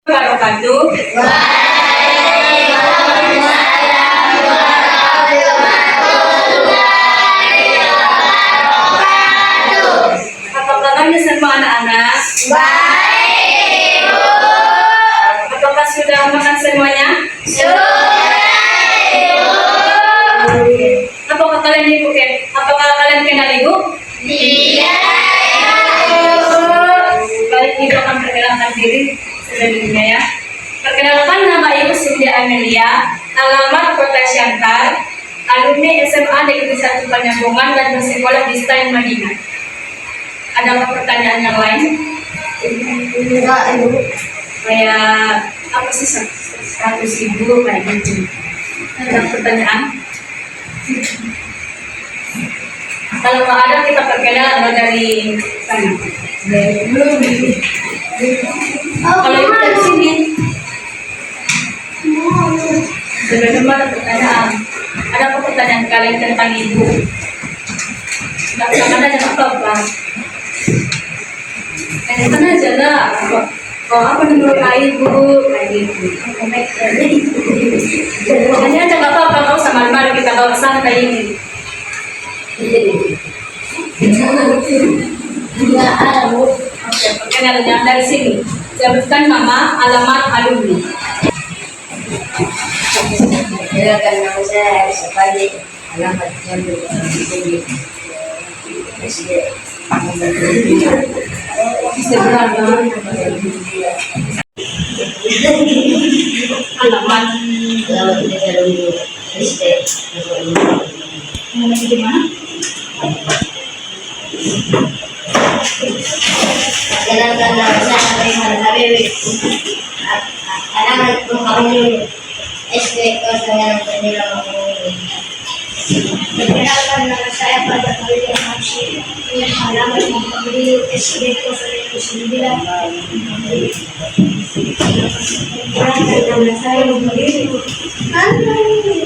Wabarakatuh. Apa kabarnya semua anak-anak? Baik, Ibu. Apakah sudah makan semuanya? Sudah, Ibu. Apakah kalian kenal Ibu? Iya, Baik, Ibu akan perkenalkan diri sebelumnya ya. Perkenalkan, nama Ibu Cynthia Amelia, alamat Kota Siantar, alumni SMA Negeri 1 Penyambungan dan bersekolah di Stein Madinah. Ada pertanyaan yang lain? enggak, Ibu. Kayak apa sih status Ibu kayak gitu? Ada pertanyaan? Kalau nggak ada, kita perkenalan dari sana. Kalau Ibu dari sini, sebelum ada pertanyaan, ada apa pertanyaan kalian tentang Ibu? Nggak ada yang apa-apa. Kan aja lah. Apa menurut Ibu kayak gitu? Pokoknya aja nggak apa-apa, kau sama malu kita bawa santai ini. Enggak ada, Bu. Oke, perkenalan dari sini. Sebutkan nama, alamat, alumni. Silakan, nama saya Sepadi. Alamat Jambi. Alamat. Alamat kita dulu. SD. Alamat di mana? Silakan, nama saya Rehan Habibi. Alamat Muhammad SD kelas 9. Perkenalkan, nama saya Pada Khalid Hamsi. Alamat Muhammad SD kelas 9. Perkenalkan, nama saya Muhammad.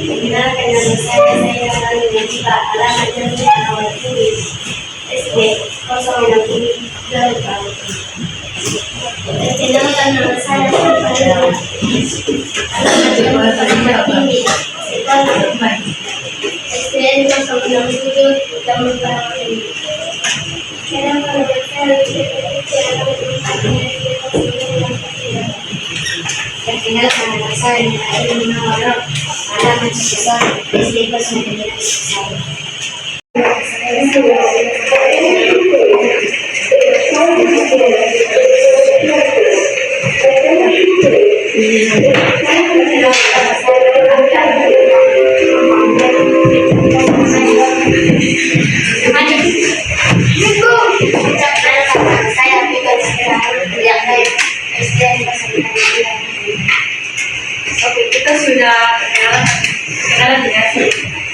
Perkenalkan, nama saya Zainal Najibah. Alamat Jambi Awal Kiri SD 060. Perkenalkan, nama saya Fadila. Alamat Jambi Tinggi Sekolah SDN 067 Taman Parang. Perkenalkan, nama saya Perkenalkan, nama saya Aidil Nawarok. Alamat Sisal SD kelas 9. Oke, kita sudah perkenalan ya.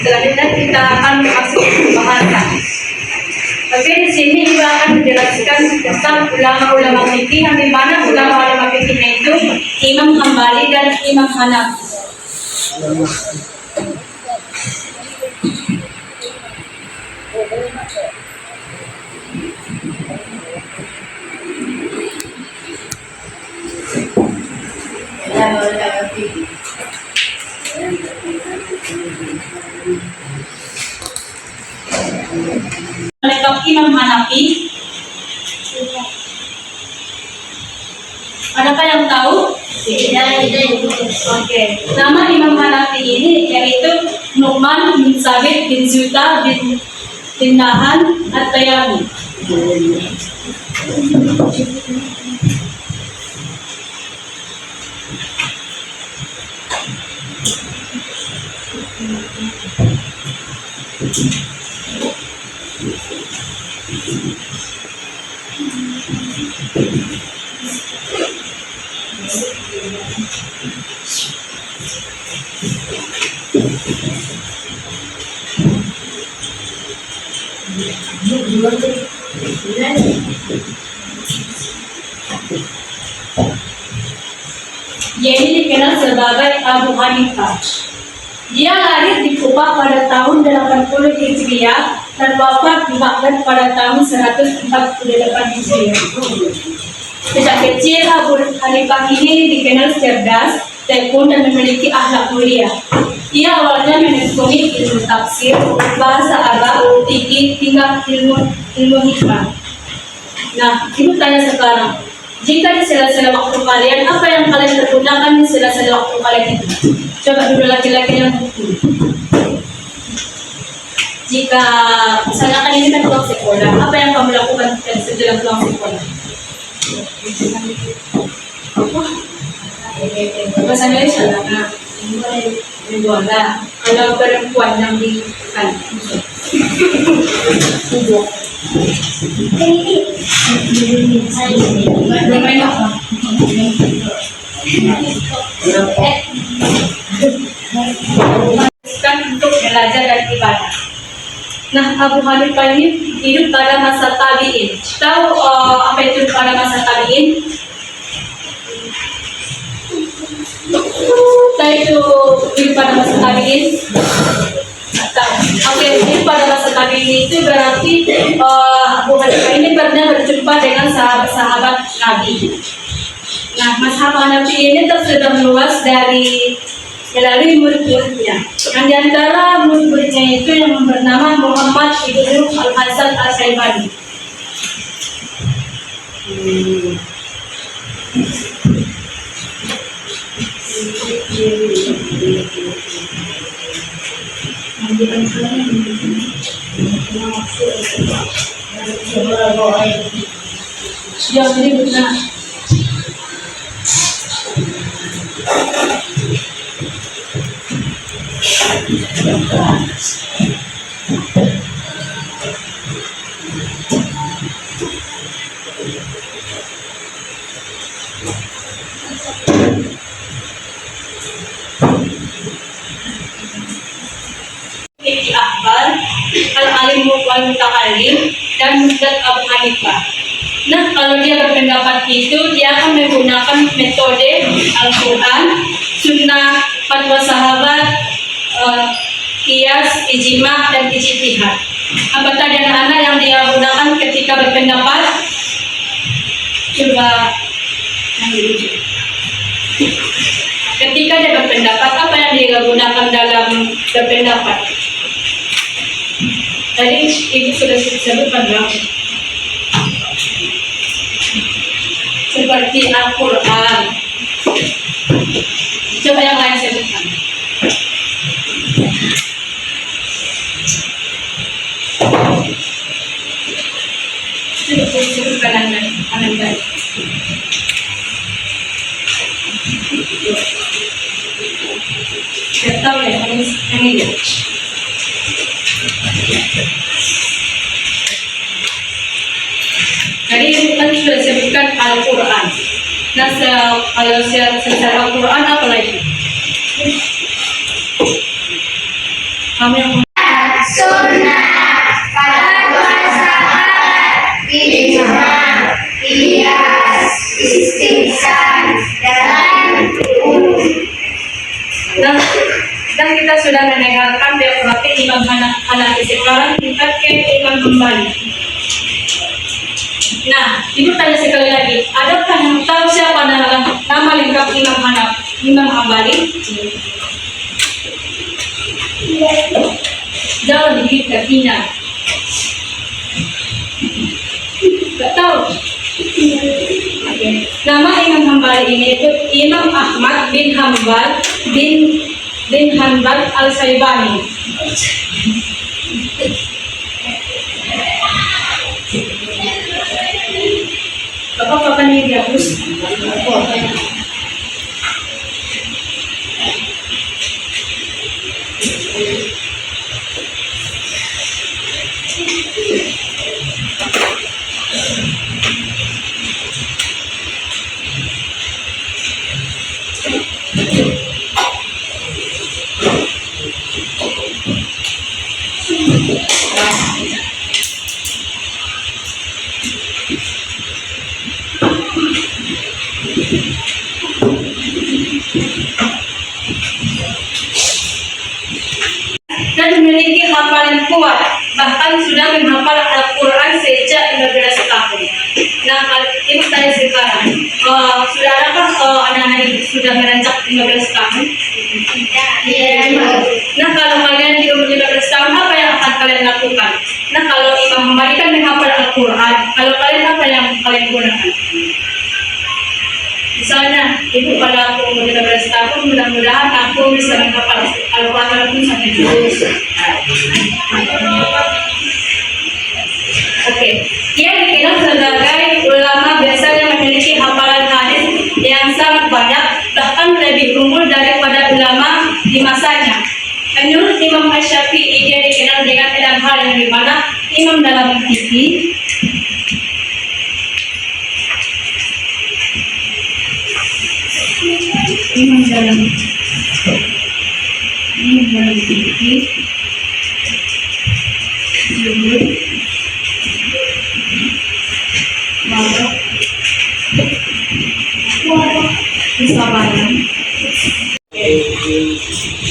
Selanjutnya kita akan masuk ke pembahasan. Oke, di sini Ibu akan menjelaskan tentang ulama-ulama fikih, yang di mana ulama-ulama fikihnya itu Imam Hambali dan Imam Hanafi. Menetap Imam Hanafi. Adakah yang tahu? Oke, nama Imam Hanafi ini yaitu Nu'man bin Sabit bin Zuta bin Nahan At-Tayami. Dia ini dikenal sebagai Abu Hanifah. Dia lahir di Kufah pada tahun 80 Hijriah dan wafat di Baghdad pada tahun 148 Hijriah. Sejak kecil, Abu Hanifah ini dikenal cerdas, tekun, dan memiliki akhlak mulia. Ia awalnya menekuni ilmu tafsir, bahasa Arab, fikih, hingga ilmu hikmah. Nah, ibu tanya sekarang, jika di sela-sela waktu kalian, apa yang kalian pergunakan di sela-sela waktu kalian itu? Coba dulu laki-laki yang betul. Jika misalnya kan ini kan pulang sekolah, apa yang kamu lakukan setelah pulang sekolah? Bahasa Indonesia lah, bola. Kalau perempuan yang di kan, bermain apa? Kan untuk belajar dan ibadah. Nah, Abu Hanifah ini hidup pada masa tabi'in. Tahu apa itu pada masa tabi'in? Tahu itu hidup pada masa tabi'in? Oke, hidup pada masa tabi'in itu berarti Abu Hanifah ini pernah berjumpa dengan sahabat-sahabat Nabi. Nah, mazhab Hanafi ini tersebar luas melalui murid-muridnya. Yang di antara murid-muridnya itu yang bernama Muhammad ibnu Al-Hasan Al-Syaibani. Yang berikutnya. Ibnu Akbar, Al-Alim wal Mutakallim, dan Musnad Abu Hanifah. Nah, kalau dia berpendapat itu, dia akan menggunakan metode Al-Quran, Sunnah, fatwa sahabat, qiyas, ijma, dan ijtihad. Apa tadi anak-anak yang dia gunakan ketika berpendapat? Coba yang diuji. Ketika dia berpendapat, apa yang dia gunakan dalam berpendapat? Tadi ibu sudah sebutkan belum? Seperti Al-Quran. Coba yang lain sebutkan. Sebutkan kanan kiri. Saya tahu ya, ini dia. Tadi kan sudah sebutkan Al-Quran. Nah, kalau secara Al-Quran apa lagi? Kami yang Sunnah, fatwa sahabat, ijma, qiyas, istihsan, dan dan kita sudah mendengarkan biografi Imam Hanafi. Sekarang kita ke Imam Hambali. Nah, ibu tanya sekali lagi, adakah yang tahu siapa nama lengkap Imam Hambali? Jauh dikit kakinya. Gak tahu. Nama Imam Hambali ini itu Imam Ahmad bin Hambal bin Hanbal Al-Syaibani. Bapak ini dihapus. Dan memiliki hafalan kuat, bahkan sudah menghafal Al-Quran sejak 15 tahun. Nah, ibu tanya sekarang. Saudara kan anak-anak ibu sudah merancak 15 tahun. Nah, kalau kalian di umur 15 tahun, apa yang akan kalian lakukan? Nah, kalau Imam Hambali kan menghafal Al-Quran. Kalau kalian apa yang kalian gunakan? Misalnya, ibu pada aku umur 15 tahun, mudah-mudahan aku bisa menghafal Al-Quran walaupun sampai juz. Oke, dia dikenal sebagai ulama besar yang memiliki hafalan hadis yang sangat banyak, bahkan lebih unggul daripada ulama di masanya. Menurut Imam Asy-Syafi'i, dia dikenal dengan 6 hal yang dimana imam dalam fikih, imam dalam fikih, zuhud, kesabaran.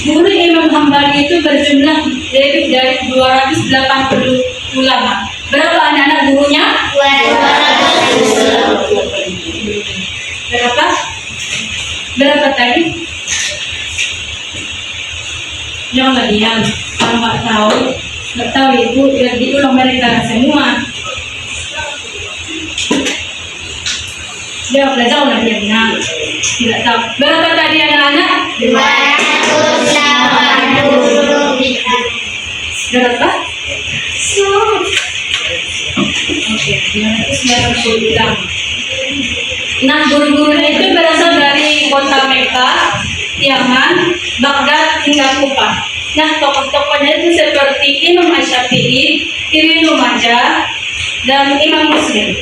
Guru Imam Hambali itu berjumlah lebih dari 280 ulama. Berapa anak-anak gurunya? 280. Berapa? Berapa tadi? Jangan diam. Kalau nggak tahu ibu, biar diulang mereka semua. Jawab, jauh diam. Nah, tidak tahu. Berapa tadi anak-anak? 280. Berapa? Oke, 290. Nah, guru-gurunya itu berasal dari kota Mekah, Yaman, Baghdad, hingga Kufah. Nah, tokoh-tokohnya itu seperti Imam Asy-Syafi'i, Ibnu Majah, dan Imam Muslim.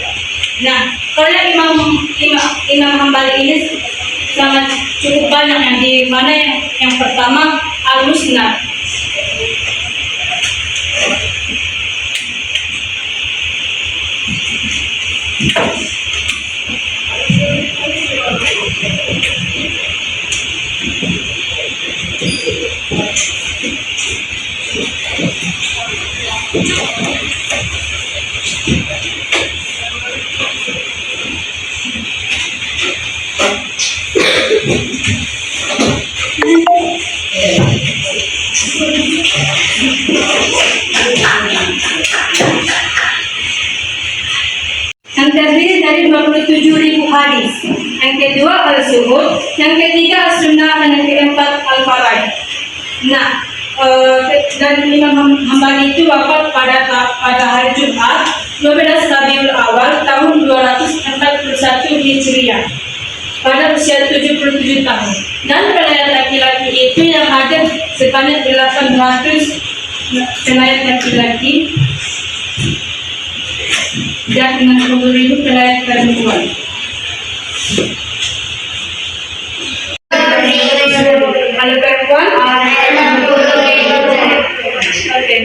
Nah, kalau Imam Hambali ini sangat cukup banyak yang di mana yang pertama Al-Musnad. Yang terdiri dari 27.000 hadis. Yang kedua Al-Zuhud, yang ketiga As-Sunnah, dan yang keempat Al-Faraid. Nah, dan Imam Hambali itu wafat pada hari Jumat 12 Rabiul Awal tahun 241 Hijriah pada usia 77 tahun. Dan pelayat laki-laki itu yang hadir sebanyak 800 pelayat laki-laki dan 60.000 pelayat perempuan. Kalau perempuan, oke.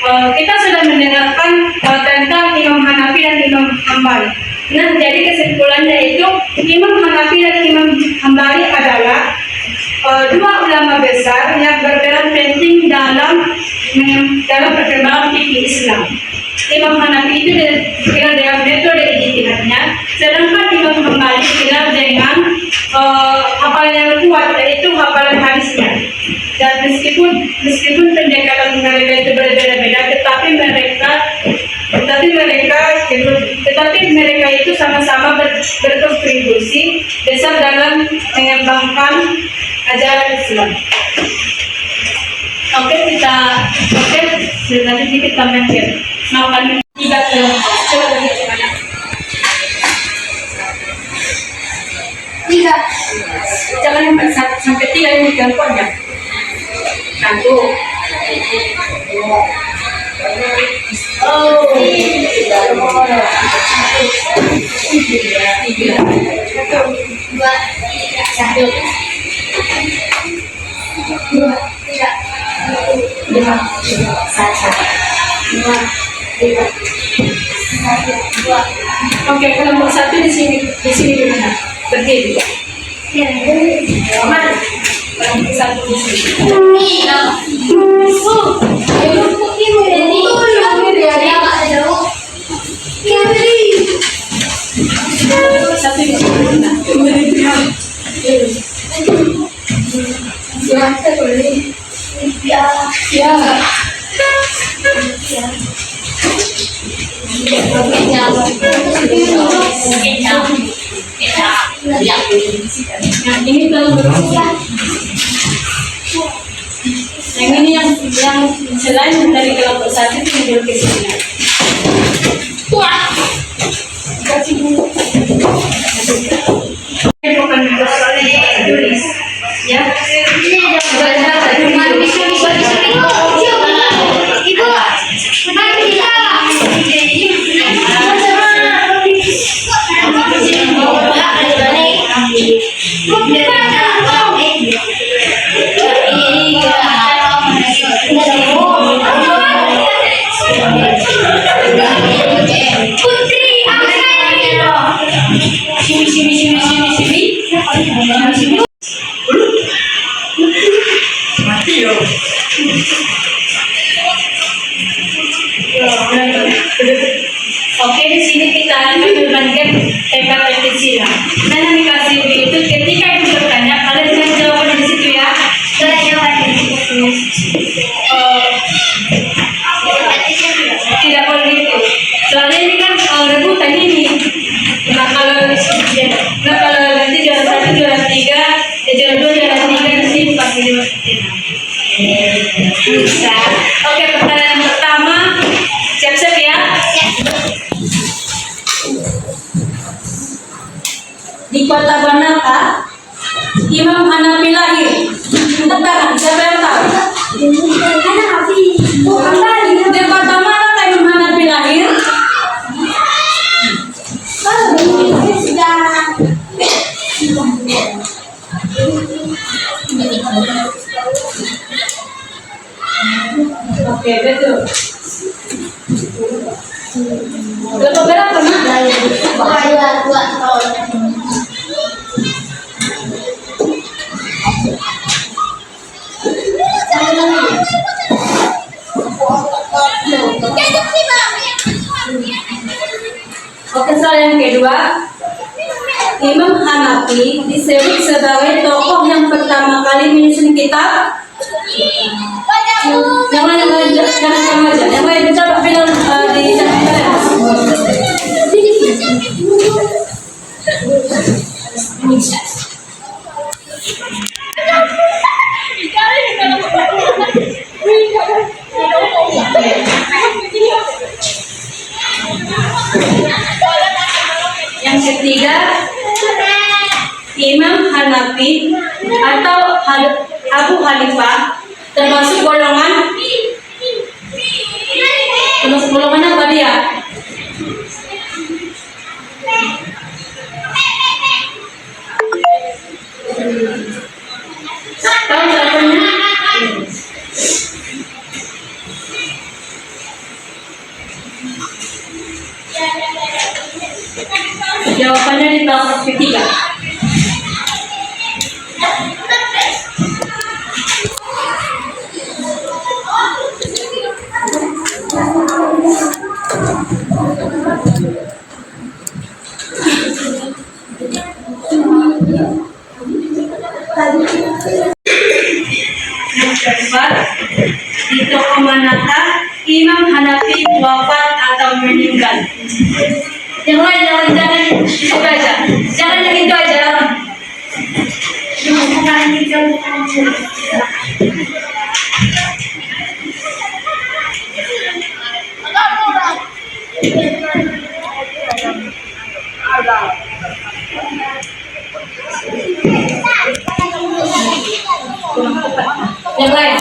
Kita sudah mendengarkan tentang Imam Hanafi dan Imam Hambali. Nah, jadi kesimpulannya itu Imam Hanafi dan Imam Hambali adalah dua ulama besar yang berperan penting dalam perkembangan fikih Islam. Imam Hanafi itu dikenal dengan metode ijtihadnya, sedangkan Imam Hambali dikenal dengan hafalan yang kuat, yaitu hafalan hadisnya. Dan meskipun pendekatan mereka itu berbeda-beda, tetapi mereka itu sama-sama berkontribusi besar dalam mengembangkan ajaran Islam. Oke, selanjutnya kita melihat melakukan 3 kelompok. Coba lagi gimana? 3. Jangan yang 1 sampai 3 ini kelompoknya. 1, 2, 3. Oke, kelompok 1 di sini gimana? Berdiri. Aman. Kelompok 1 di sini. Kelompok 1 Satu di sini. Nah, ini kalau berpisah. Yang ini yang selain dari kelompok satu itu yang ke sini. Kasih dulu. Bukan tulis, ya. Oke, di sini kita akan membagikan tempat sila. Dan yang dikasih itu ketika ibu bertanya, kalian jangan jawaban di situ ya. Tidak boleh gitu. Soalnya ini kan rebutan ini. Nah kalau nanti juara 1, juara 3, juara 2, juara 3 di sini pasti bisa. Oke, pertanyaan pertama, siap-siap ya. Di kota manakah Imam Hanafi lahir? Tentang siapa yang tahu? Di kota manakah Imam Hanafi lahir? Oke, betul. Berapa nak? Oke, soal yang kedua, Imam Hanafi disebut sebagai tokoh yang pertama kali menyusun kitab. Yang lain jangan sama aja. Yang lain coba bilang di Yang ketiga, Imam Hanafi atau Abu Hanifah termasuk golongan apa dia? Tahu jawabannya? Jawabannya di kelompok ketiga. Yang keempat, di toko manakah Imam Hanafi wafat atau meninggal? Yang lain jangan itu aja, jangan yang itu aja. Yang lain. Yang lain.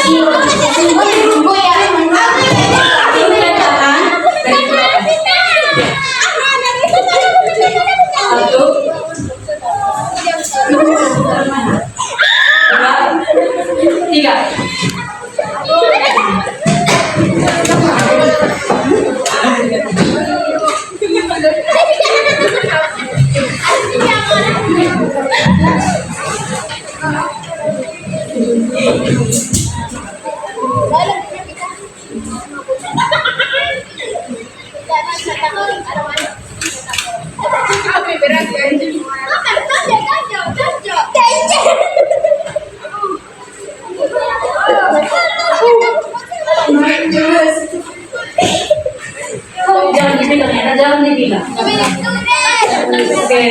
Tindakan dari berapa? 1, 2, 3. Jangan dibilang ya, jangan dibilang. Oke.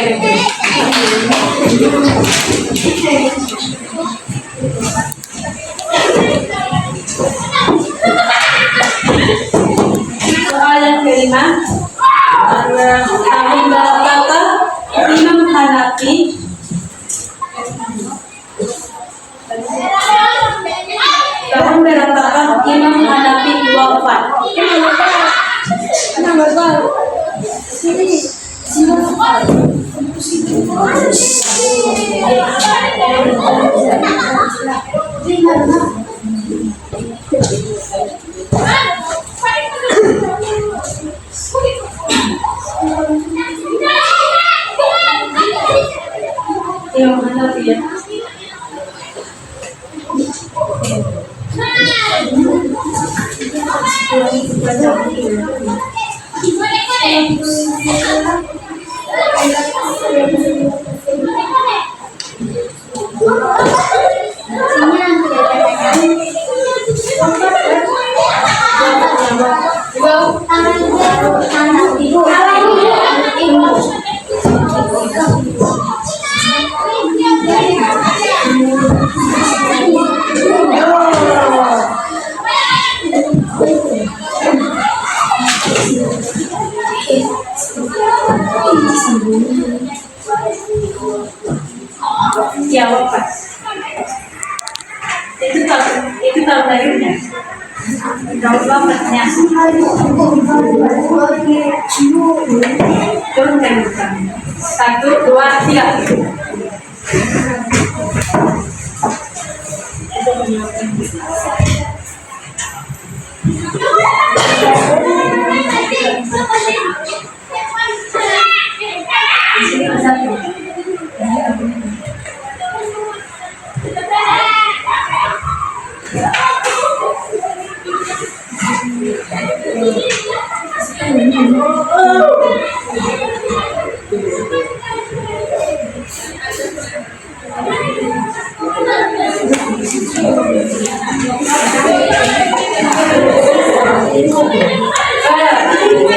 Soalan kelima. Tahun berapa Imam Hanafi Imam Hanafi wafat? Imam Hanafi ya. Ya wafat. Itu tahun lahirnya. Tahun wafatnya. Turun dari bukan. 1, 2, 3.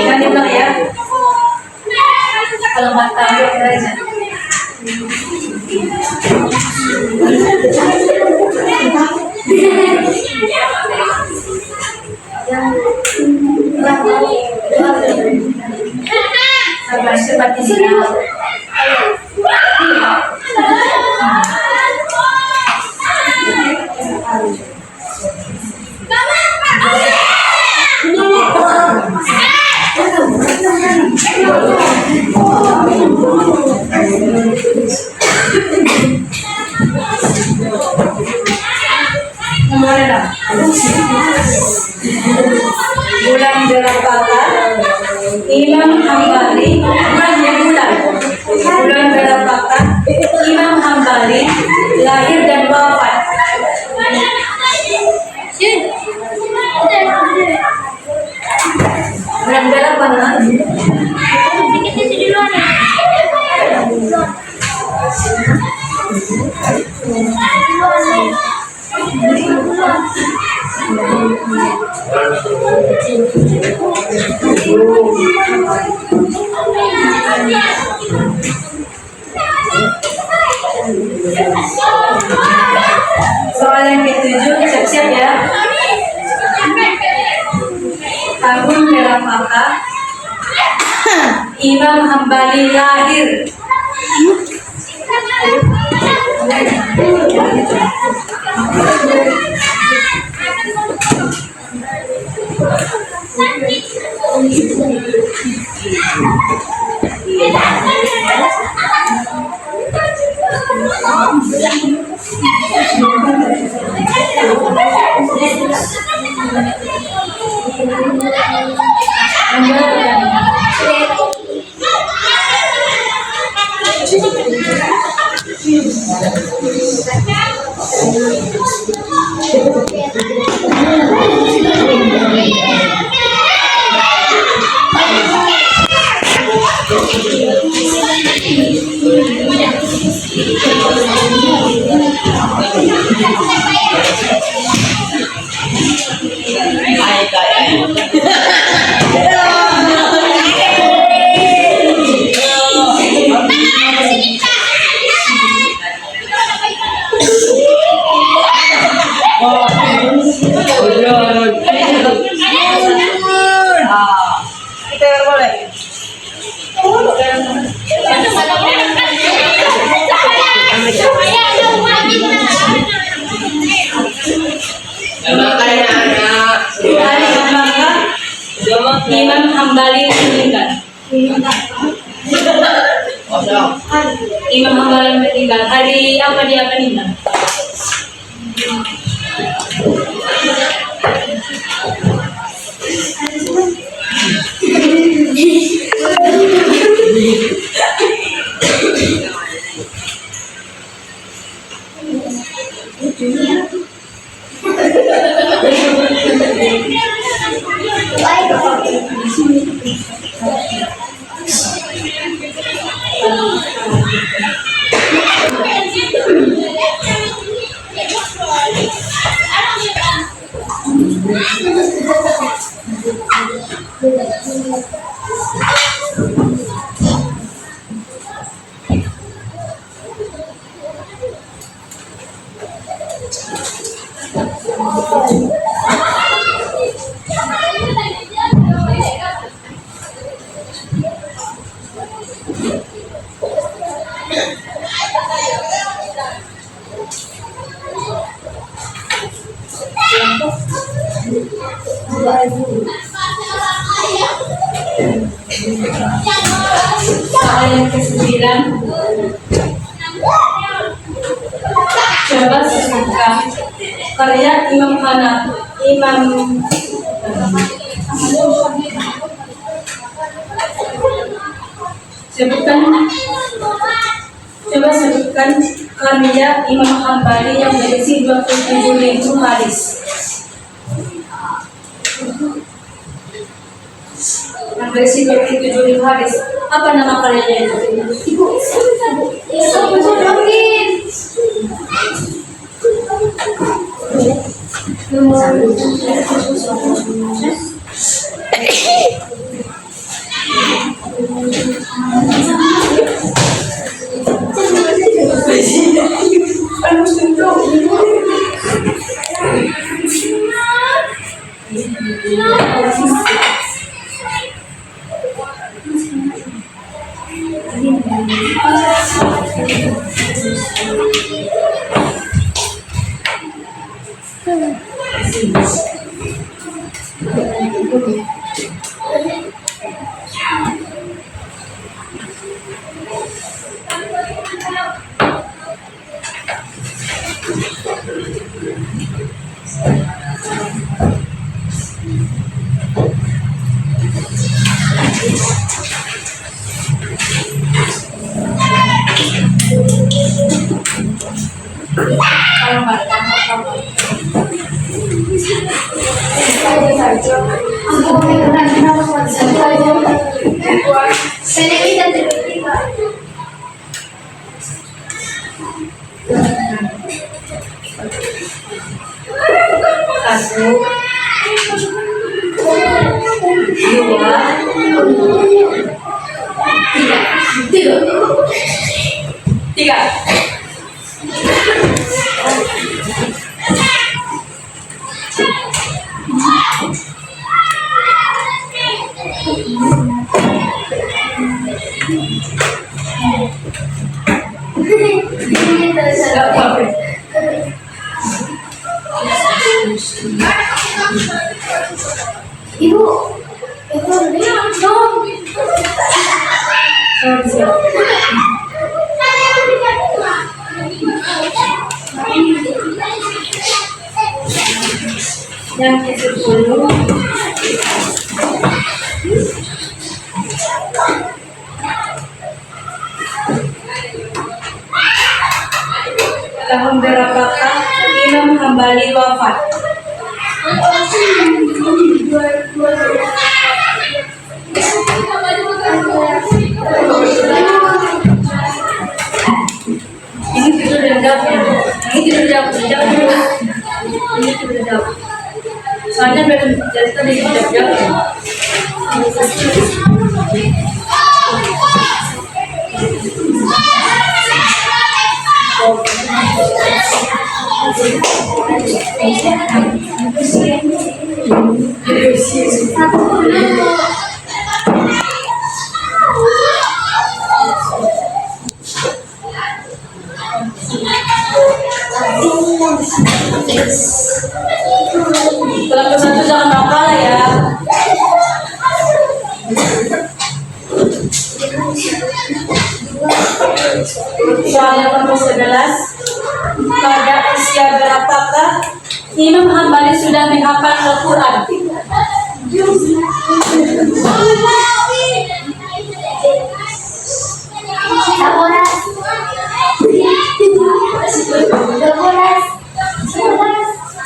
Jangan dibilang ya. Kalau nggak tahu aja. Sabar seperti ini. Bulan berapakah Imam Hambali bulan berapakah Imam Hambali lahir dan wafat? Bulan berapa? Soalan ke-7, siap-siap ya. Tahun berapakah Imam Hambali lahir? Imam Hambali meninggal. Imam Hambali meninggal. Hari apa dia meninggal? Ayat ke-9. Coba sebutkan karya Imam sebutkan karya Imam Hambali yang berisi 27.000 hadis. Yang berisi 27.000 hadis. Apa nama karyanya itu? Satu, dua, tiga. Tahun berapakah Imam Hambali wafat? Ini tidur dan jawab ya. Ini tidur jawab dulu. Ini tidur jawab. Soalnya belum dari tadi jawab ya. Kalau ke satu jangan nakal ya. Soal yang ke-11, pada usia berapakah Imam Hambali sudah menghafal Al-Quran?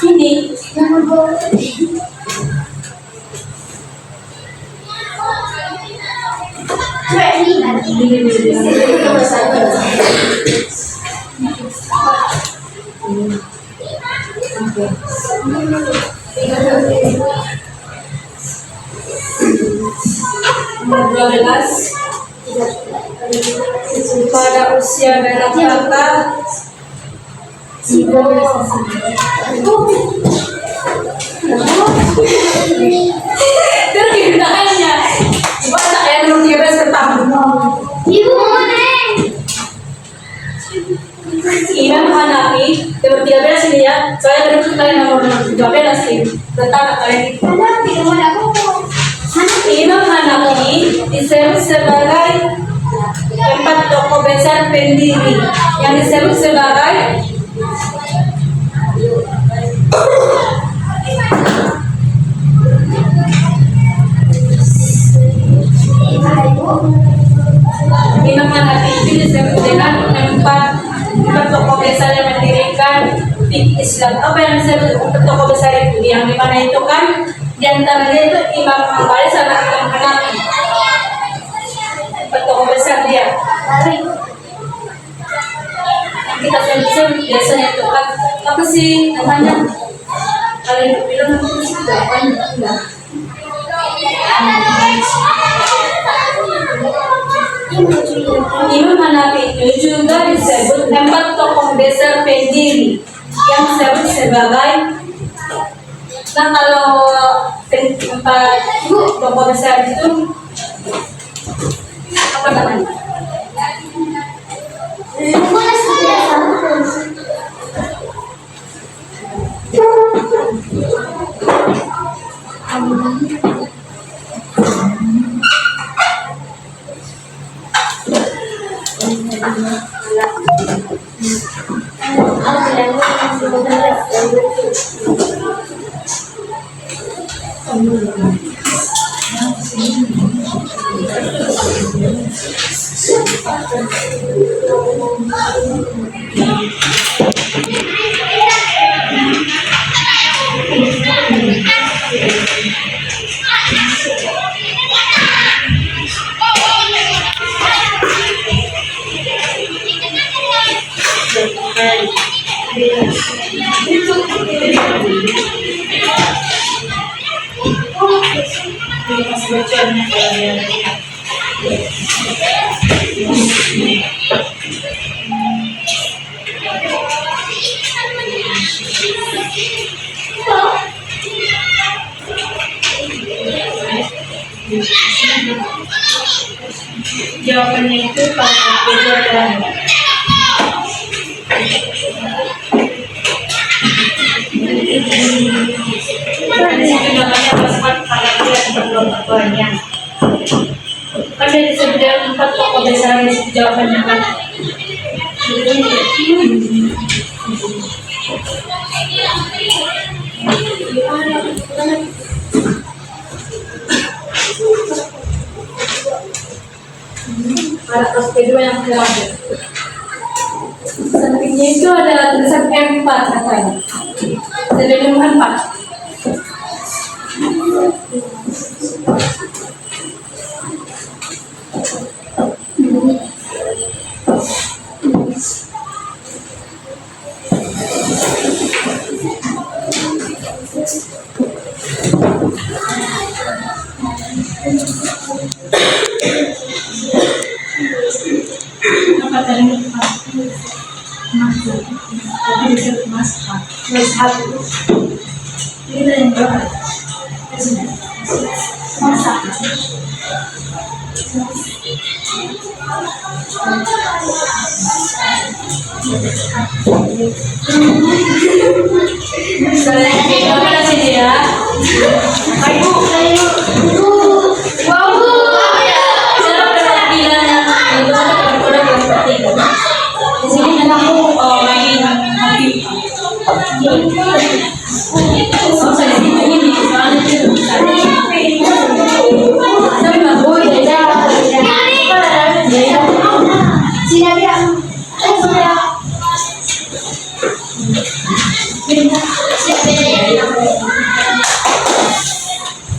Ini nomor 12, pada usia berapakah terus digunakannya bahasa ayat nomor 13 tentang Imam Hanafi nomor 13 ini ya. Saya terus kalian nomor 12 ini tentang kalian itu. Imam Hanafi disebut sebagai empat tokoh besar pendiri yang disebut sebagai Imam Hanafi itu disebut dengan empat tokoh besar yang mendirikan Islam. Apa yang disebut tokoh besar itu? Yang dimana itu kan diantaranya itu Imam Hambali sama Imam Hanafi. Tokoh besar dia. Kita sebut biasanya itu kan apa sih namanya? Kalau itu bilang apa sih? Enggak. Imam Hanafi itu juga disebut empat tokoh besar pendiri yang disebut sebagai. Nah kalau empat tokoh besar itu apa namanya? Jawabannya itu pada kedua dan ada disebutkan empat tokoh besar yang jawabannya kan. Ada kelas kedua yang terakhir. Sampingnya itu ada tulisan M4 katanya. Jadi 4.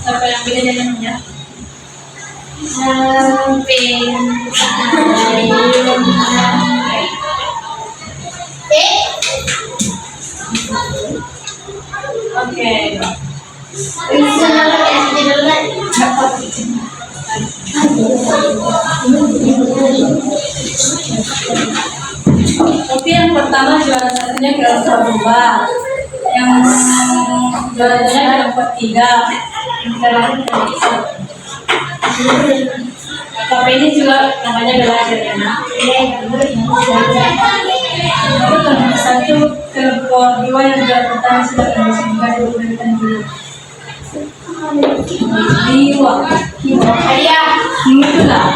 Siapa yang beda namanya? Oke. Tapi yang pertama juara satunya kelas 2, yang juara duanya kelas 3. Tapi ini juga namanya belajar ya nak. Aku kelas 1 ke 2 yang juara pertama sudah juga diberikan dulu. Hiwa itulah.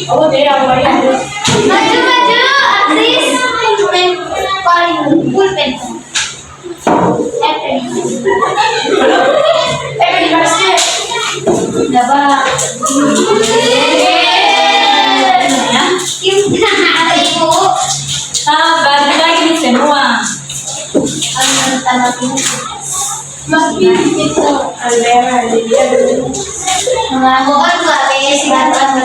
Oh dia apa ya? Maju artis paling pulpen. Di mana? Dapat. Bagi lagi nih semua. Masih itu ada dia dulu. Mengakukan dua PS yang kotor